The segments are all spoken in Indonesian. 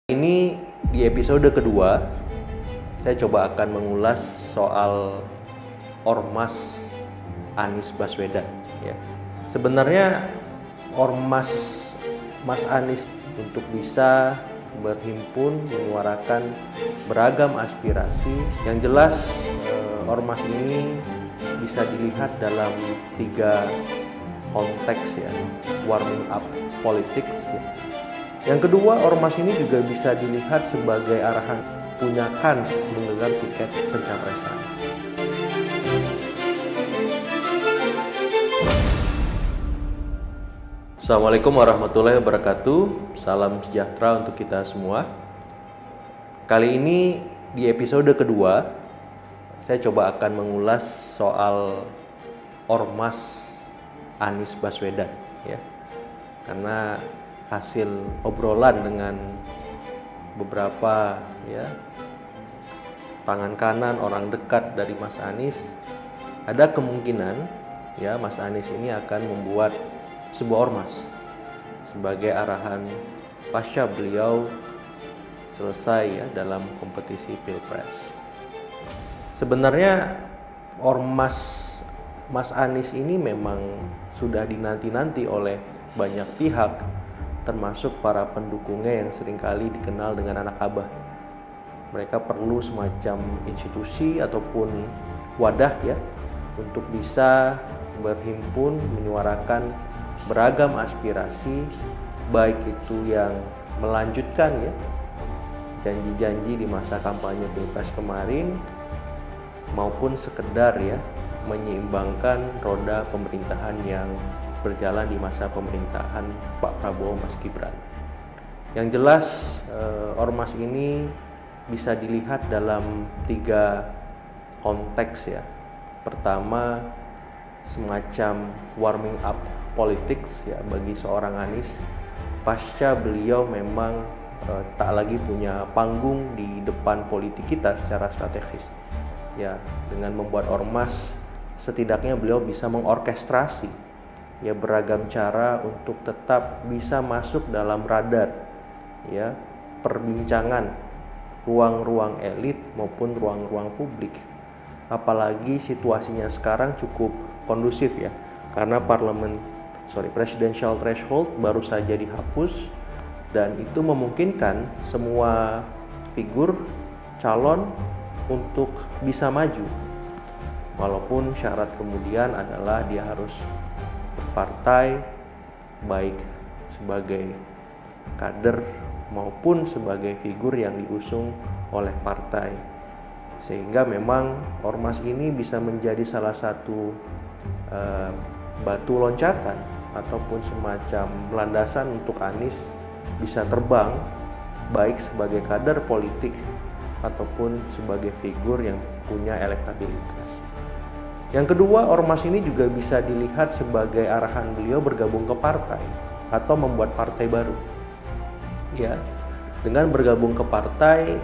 Ini di episode kedua, saya coba akan mengulas soal Ormas Anies Baswedan. Ya. Sebenarnya Ormas Mas Anies untuk bisa berhimpun, menyuarakan beragam aspirasi. Yang jelas Ormas ini bisa dilihat dalam 3 konteks ya, warming up politics ya. Yang kedua, Ormas ini juga bisa dilihat sebagai arahan punya kans menggenggam tiket pencapresan. Assalamualaikum warahmatullahi wabarakatuh. Salam sejahtera untuk kita semua. Kali ini di episode kedua, saya coba akan mengulas soal Ormas Anies Baswedan ya. Karena hasil obrolan dengan beberapa ya tangan kanan orang dekat dari Mas Anies, ada kemungkinan ya Mas Anies ini akan membuat sebuah ormas sebagai arahan pasca beliau selesai ya dalam kompetisi Pilpres. Sebenarnya ormas Mas Anies ini memang sudah dinanti-nanti oleh banyak pihak, termasuk para pendukungnya yang seringkali dikenal dengan anak abah. Mereka perlu semacam institusi ataupun wadah ya untuk bisa berhimpun, menyuarakan beragam aspirasi, baik itu yang melanjutkan ya janji-janji di masa kampanye Pilpres kemarin, maupun sekedar ya menyeimbangkan roda pemerintahan yang berjalan di masa pemerintahan Pak Prabowo Mas Gibran. Yang jelas ormas ini bisa dilihat dalam 3 konteks ya. Pertama, semacam warming up politics ya bagi seorang Anies pasca beliau memang tak lagi punya panggung di depan politik kita secara strategis. Ya, dengan membuat ormas setidaknya beliau bisa mengorkestrasi ya beragam cara untuk tetap bisa masuk dalam radar ya perbincangan ruang-ruang elit maupun ruang-ruang publik. Apalagi situasinya sekarang cukup kondusif ya, karena presidential threshold baru saja dihapus, dan itu memungkinkan semua figur calon untuk bisa maju. Walaupun syarat kemudian adalah dia harus berpartai, baik sebagai kader maupun sebagai figur yang diusung oleh partai. Sehingga memang ormas ini bisa menjadi salah satu batu loncatan ataupun semacam landasan untuk Anies bisa terbang, baik sebagai kader politik ataupun sebagai figur yang punya elektabilitas. Yang kedua, ormas ini juga bisa dilihat sebagai arahan beliau bergabung ke partai atau membuat partai baru. Ya, dengan bergabung ke partai,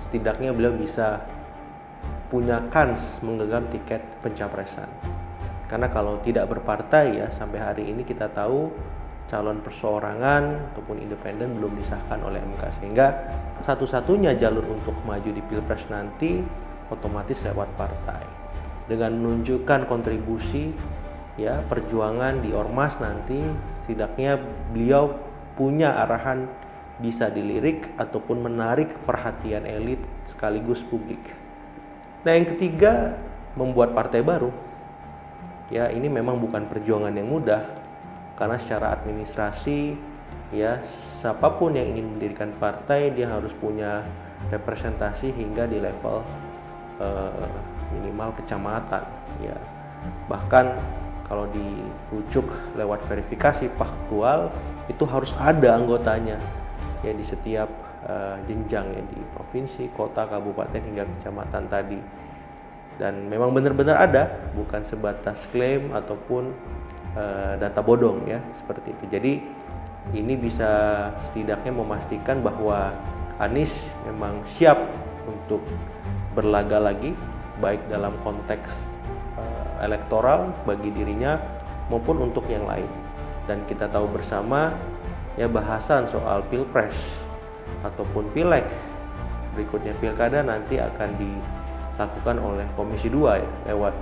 setidaknya beliau bisa punya kans menggenggam tiket pencapresan. Karena kalau tidak berpartai ya, sampai hari ini kita tahu calon perseorangan ataupun independen belum disahkan oleh MK, sehingga satu-satunya jalur untuk maju di Pilpres nanti otomatis lewat partai. Dengan menunjukkan kontribusi ya perjuangan di ormas nanti, setidaknya beliau punya arahan bisa dilirik ataupun menarik perhatian elit sekaligus publik. Nah, yang ketiga, membuat partai baru. Ya, ini memang bukan perjuangan yang mudah, karena secara administrasi ya siapapun yang ingin mendirikan partai dia harus punya representasi hingga di level minimal kecamatan ya. Bahkan kalau dirujuk lewat verifikasi faktual itu harus ada anggotanya ya di setiap jenjang ya, di provinsi, kota, kabupaten hingga kecamatan tadi. Dan memang benar-benar ada, bukan sebatas klaim ataupun data bodong ya seperti itu. Jadi ini bisa setidaknya memastikan bahwa Anies memang siap untuk berlaga lagi, baik dalam konteks elektoral bagi dirinya maupun untuk yang lain. Dan kita tahu bersama ya bahasan soal Pilpres ataupun pileg, berikutnya pilkada nanti akan dilakukan oleh Komisi 2 ya, lewat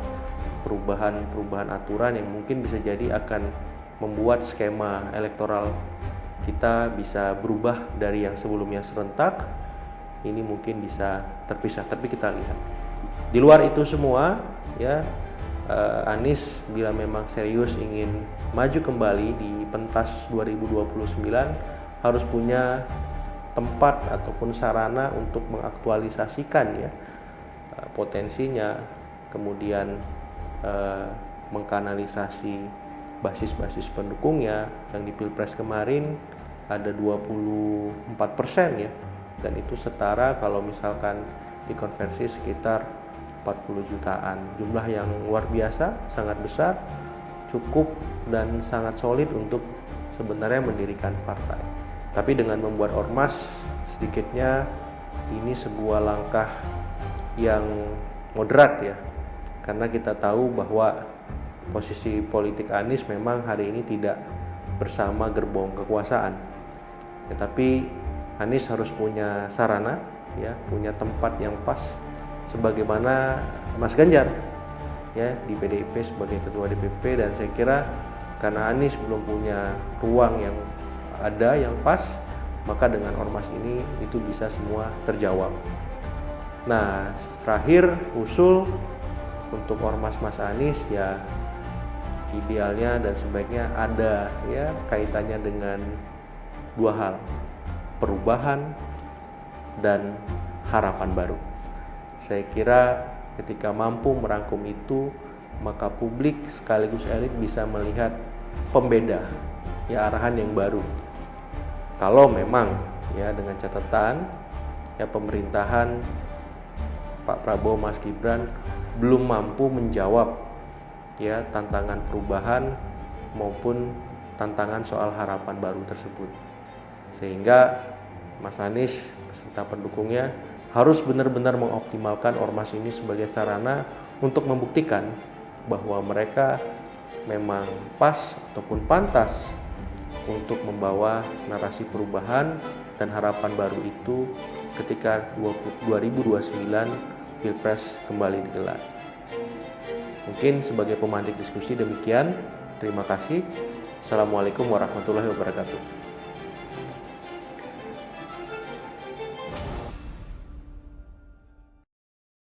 perubahan aturan yang mungkin bisa jadi akan membuat skema elektoral kita bisa berubah dari yang sebelumnya serentak, ini mungkin bisa terpisah, tapi kita lihat. Di luar itu semua ya, Anies bila memang serius ingin maju kembali di pentas 2029 harus punya tempat ataupun sarana untuk mengaktualisasikan ya potensinya, kemudian mengkanalisasi basis-basis pendukungnya. Yang di Pilpres kemarin ada 24% ya, dan itu setara kalau misalkan dikonversi sekitar 40 jutaan, jumlah yang luar biasa, sangat besar, cukup dan sangat solid untuk sebenarnya mendirikan partai. Tapi dengan membuat ormas, sedikitnya ini sebuah langkah yang moderat ya, karena kita tahu bahwa posisi politik Anies memang hari ini tidak bersama gerbong kekuasaan ya, tapi Anies harus punya sarana ya, punya tempat yang pas, sebagaimana Mas Ganjar ya di PDIP sebagai ketua DPP. Dan saya kira karena Anies belum punya ruang yang ada yang pas, maka dengan ormas ini itu bisa semua terjawab. Nah, terakhir usul untuk ormas Mas Anies ya, idealnya dan sebaiknya ada ya kaitannya dengan dua hal, perubahan dan harapan baru. Saya kira ketika mampu merangkum itu, maka publik sekaligus elit bisa melihat pembeda ya, arahan yang baru. Kalau memang ya dengan catatan ya pemerintahan Pak Prabowo Mas Gibran belum mampu menjawab ya tantangan perubahan maupun tantangan soal harapan baru tersebut, sehingga Mas Anies beserta pendukungnya harus benar-benar mengoptimalkan ormas ini sebagai sarana untuk membuktikan bahwa mereka memang pas ataupun pantas untuk membawa narasi perubahan dan harapan baru itu ketika 2029 Pilpres kembali digelar. Mungkin sebagai pemantik diskusi demikian. Terima kasih. Assalamualaikum warahmatullahi wabarakatuh.